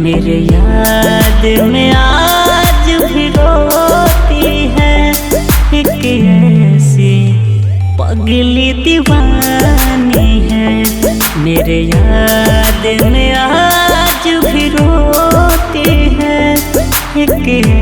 मेरे याद में आज भी रोती है। एक ऐसी पगली दीवानी है, मेरे याद में आज भी रोती है। एक